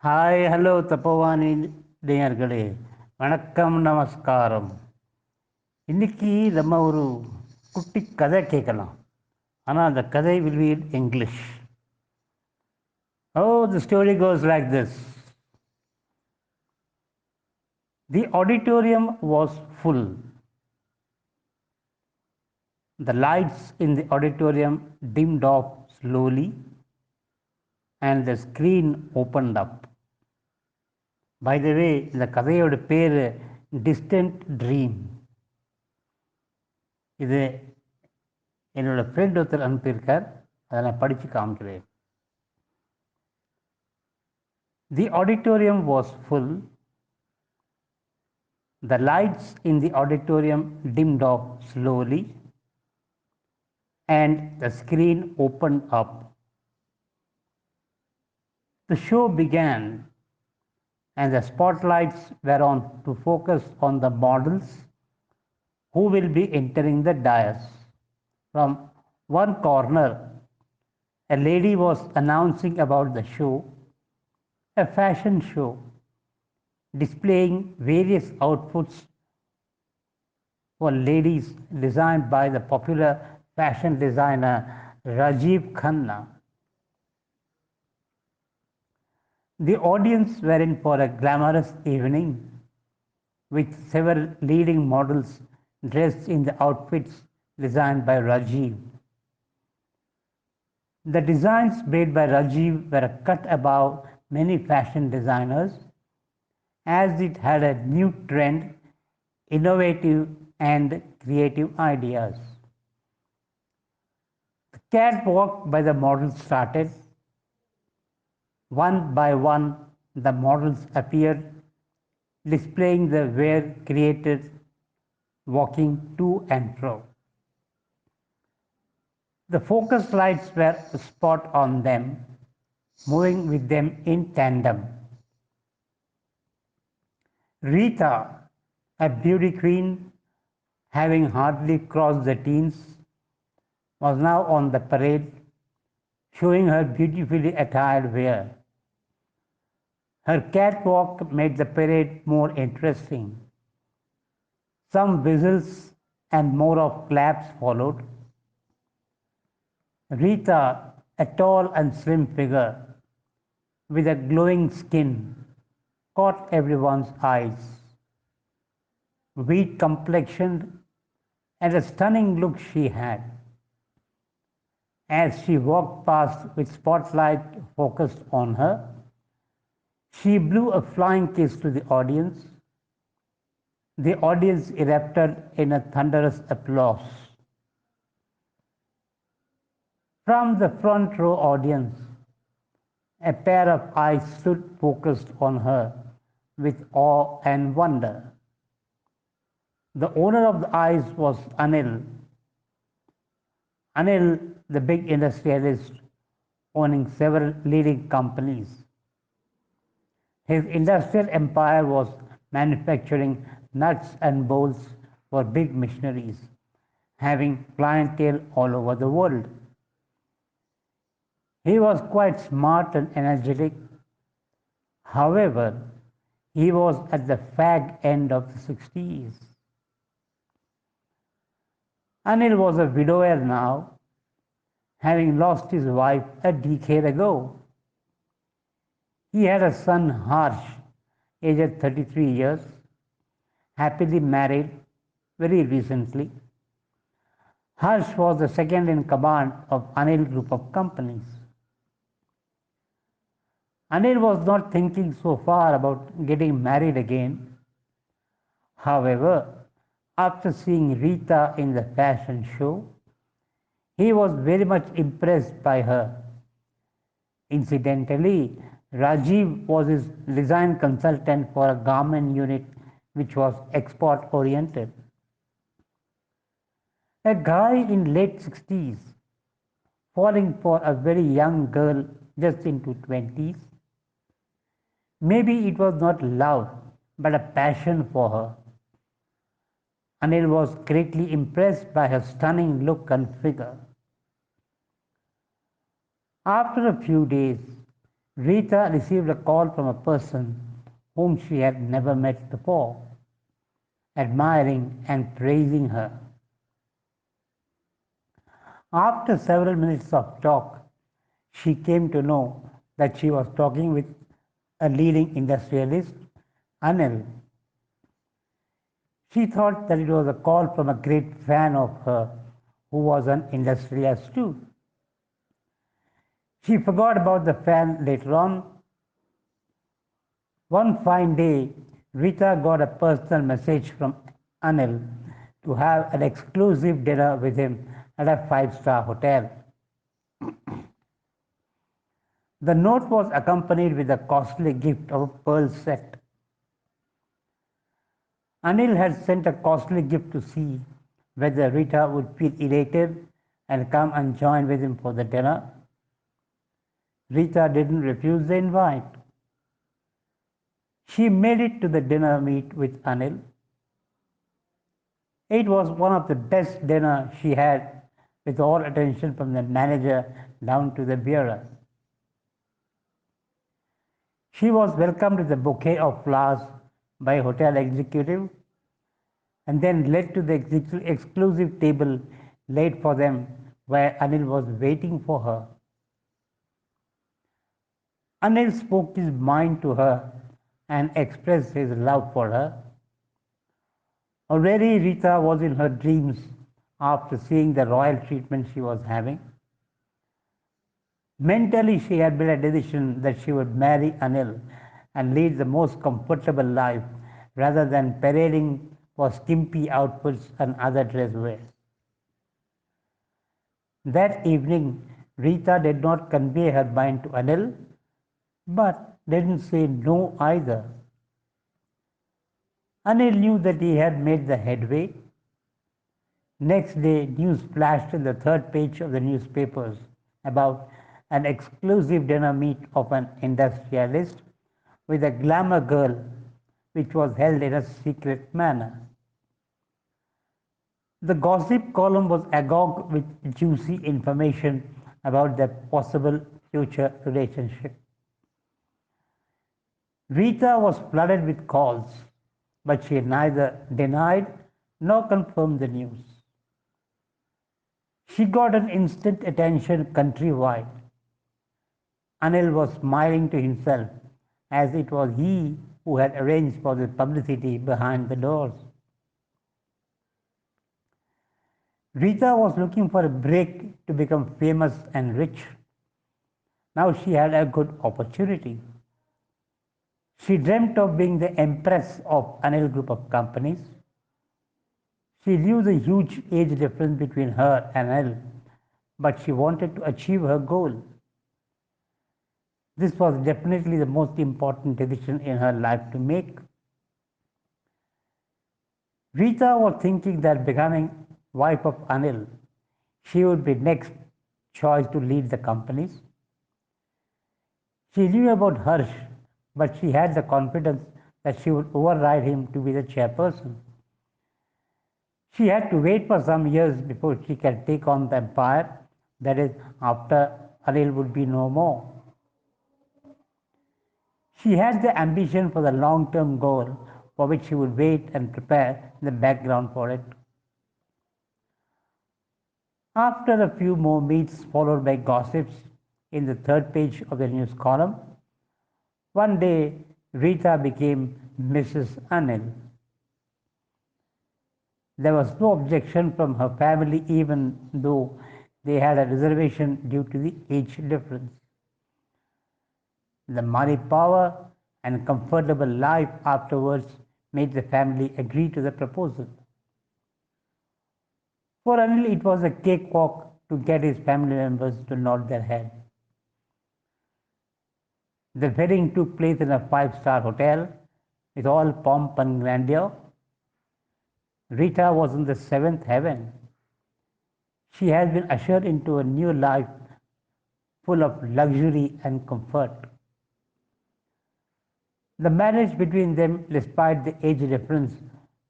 Hi hello தப்போவானி நேயர்களே, வணக்கம் நமஸ்காரம். இன்னைக்கு நம்ம ஒரு குட்டி கதை கேட்கலாம். ஆனால் அந்த கதை will be in English. Oh, the story goes like this. The auditorium was full. The lights in the auditorium dimmed off slowly and the screen opened up. By the way, இந்த கதையோட பேர் டிஸ்டன்ட் ட்ரீம். இது என்னோட friend ஒருத்தர் அனுப்பியிருக்கார். அதை நான் படித்து காமிக்கிறேன். The auditorium was full. The lights in the auditorium dimmed off slowly and the screen opened up. The show began and the spotlights were on to focus on the models who will be entering the dais. From one corner, a lady was announcing about the show, a fashion show, displaying various outfits for ladies designed by the popular fashion designer Rajiv Khanna. The audience were in for a glamorous evening with several leading models dressed in the outfits designed by Rajiv. The designs made by Rajiv were cut above many fashion designers, as it had a new trend, innovative and creative ideas. The catwalk by the models started. One by one, the models appeared, displaying the wear created, walking to and fro. The focus lights were spot on them, moving with them in tandem. Rita, a beauty queen, having hardly crossed the teens, was now on the parade, showing her beautifully attired wear. Her catwalk made the parade more interesting. Some whistles and more of claps followed. Rita, a tall and slim figure with a glowing skin, caught everyone's eyes. Wheat complexioned and a stunning look she had. As she walked past with spotlight focused on her, she blew a flying kiss to the audience. The audience erupted in a thunderous applause. From the front row audience, a pair of eyes stood focused on her with awe and wonder. The owner of the eyes was Anil. Anil, the big industrialist owning several leading companies. His industrial empire was manufacturing nuts and bolts for big machineries, having clientele all over the world. He was quite smart and energetic. However, he was at the fag end of the 60s. Anil was a widower now, having lost his wife a decade ago. He had a son, Harsh, aged 33 years, happily married very recently. Harsh was the second in command of Anil Group of companies. Anil was not thinking so far about getting married again. However, after seeing Rita in the fashion show, he was very much impressed by her. Incidentally, Rajiv was his design consultant for a garment unit which was export oriented. A guy in late 60s falling for a very young girl just into 20s. Maybe it was not love, but a passion for her. Anil was greatly impressed by her stunning look and figure. After a few days, Rita received a call from a person whom she had never met before, admiring and praising her. After several minutes of talk, she came to know that she was talking with a leading industrialist, Anil. She thought that it was a call from a great fan of her who was an industrialist too. She forgot about the fan later on. One fine day, Rita got a personal message from Anil to have an exclusive dinner with him at a five-star hotel. The note was accompanied with a costly gift of a pearl set. Anil had sent a costly gift to see whether Rita would feel elated and come and join with him for the dinner. Rita didn't refuse the invite. She made it to the dinner meet with Anil. It was one of the best dinners she had, with all attention from the manager down to the bearer. She was welcomed with a bouquet of flowers by a hotel executive and then led to the exclusive table laid for them where Anil was waiting for her. Anil spoke his mind to her and expressed his love for her. Already Rita was in her dreams after seeing the royal treatment she was having. Mentally, she had made a decision that she would marry Anil and lead the most comfortable life rather than parading for skimpy outfits and other dress wear. That evening, Rita did not convey her mind to Anil, but didn't say no either. Anil knew that he had made the headway. Next day, news flashed in the third page of the newspapers about an exclusive dinner meet of an industrialist with a glamour girl, which was held in a secret manner. The gossip column was agog with juicy information about their possible future relationship. Rita was flooded with calls, but she neither denied nor confirmed the news. She got an instant attention countrywide. Anil was smiling to himself as it was he who had arranged for the publicity behind the doors. Rita was looking for a break to become famous and rich. Now she had a good opportunity. She dreamt of being the empress of Anil Group of companies. She knew the huge age difference between her and Anil, but she wanted to achieve her goal. This was definitely the most important decision in her life to make. Rita was thinking that becoming wife of Anil, she would be next choice to lead the companies. She knew about Harsh, but she had the confidence that she would override him to be the chairperson. She had to wait for some years before she could take on the empire, that is, after Anil would be no more. She had the ambition for the long-term goal for which she would wait and prepare the background for it. After a few more meets followed by gossips in the third page of the news column, one day Rita became Mrs. Anil. There was no objection from her family even though they had a reservation due to the age difference. The money, power, and comfortable life afterwards made the family agree to the proposal. For Anil, it was a cakewalk to get his family members to nod their head. The wedding took place in a five-star hotel with all pomp and grandeur. Rita was in the seventh heaven. She has been ushered into a new life full of luxury and comfort. The marriage between them, despite the age difference,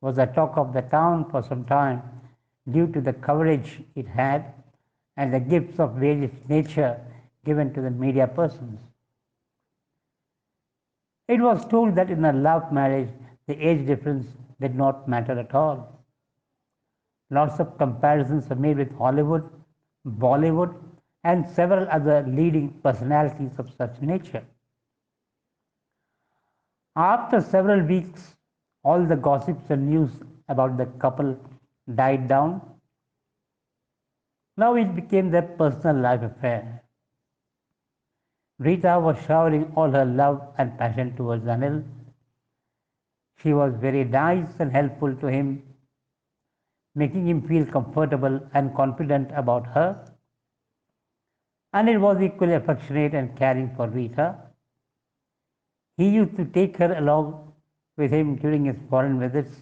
was the talk of the town for some time due to the coverage it had and the gifts of various nature given to the media persons. It was told that in a love marriage, the age difference did not matter at all. Lots of comparisons were made with Hollywood, Bollywood, and several other leading personalities of such nature. After several weeks, all the gossips and news about the couple died down. Now it became their personal life affair. Rita was showering all her love and passion towards Anil. She was very nice and helpful to him, making him feel comfortable and confident about her. Anil was equally affectionate and caring for Rita. He used to take her along with him during his foreign visits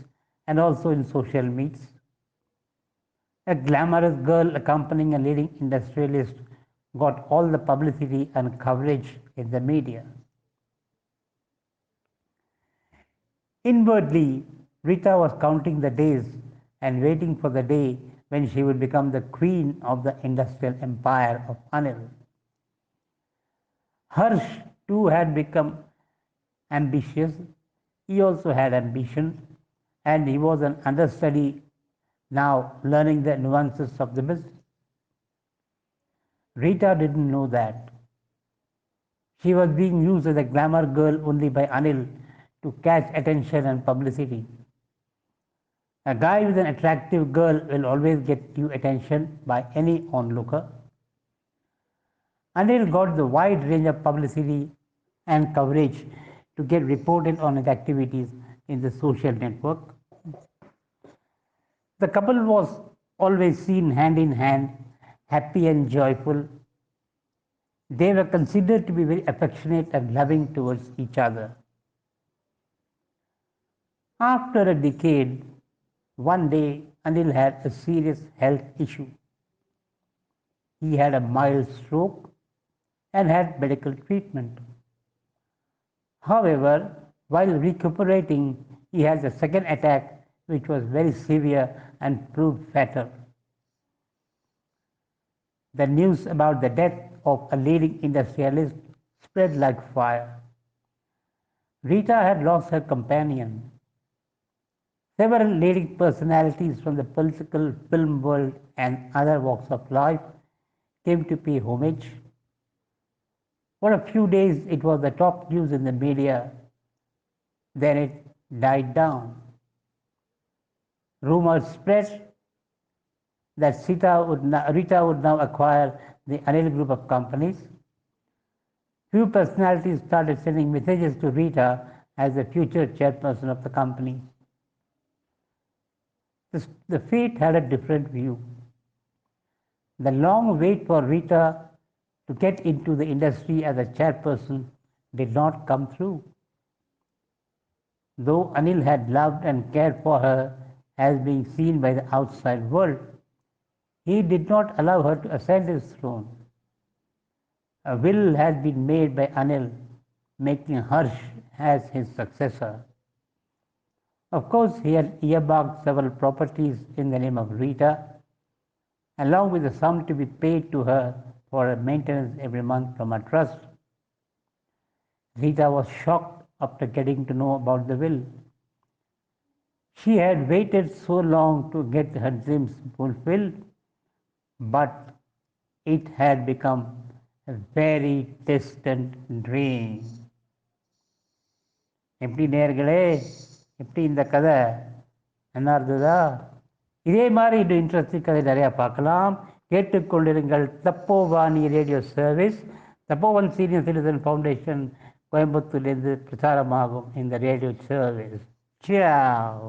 and also in social meets. A glamorous girl accompanying a leading industrialist got all the publicity and coverage in the media. Inwardly, Rita was counting the days and waiting for the day when she would become the queen of the industrial empire of Anil. Harsh too had become ambitious. He also had ambition and he was an understudy now learning the nuances of the business. Rita didn't know that. She was being used as a glamour girl only by Anil to catch attention and publicity. A guy with an attractive girl will always get due attention by any onlooker. Anil got the wide range of publicity and coverage to get reported on his activities in the social network. The couple was always seen hand in hand, happy and joyful. They were considered to be very affectionate and loving towards each other. After a decade, one day Anil had a serious health issue. He had a mild stroke and had medical treatment. However, while recuperating, he had a second attack which was very severe and proved fatal. The news about the death of a leading industrialist spread like fire. Rita had lost her companion. Several leading personalities from the political, film world, and other walks of life came to pay homage. For a few days, it was the top news in the media. Then it died down. Rumors spread that Rita would now acquire the Anil group of companies. Few personalities started sending messages to Rita as the future chairperson of the company. The fate had a different view. The long wait for Rita to get into the industry as a chairperson did not come through. Though Anil had loved and cared for her as being seen by the outside world, he did not allow her to ascend his throne. A will had been made by Anil, making Harsh as his successor. Of course, he had earmarked several properties in the name of Rita, along with the sum to be paid to her for her maintenance every month from a trust. Rita was shocked after getting to know about the will. She had waited so long to get her dreams fulfilled, but it had become a very distant dream. எப்படி நேர்களே, எப்படி இந்த கதை என்ன இருந்ததா? இதே மாதிரி இன்னும் இன்ட்ரெஸ்டிங் கதை நிறையா பார்க்கலாம். கேட்டுக்கொண்டிருங்கள் Tapovani radio service. Tapovan senior citizen foundation கோயம்புத்தூர்லேருந்து பிரச்சாரமாகும் இந்த ரேடியோ சர்வீஸ். சியாவ்.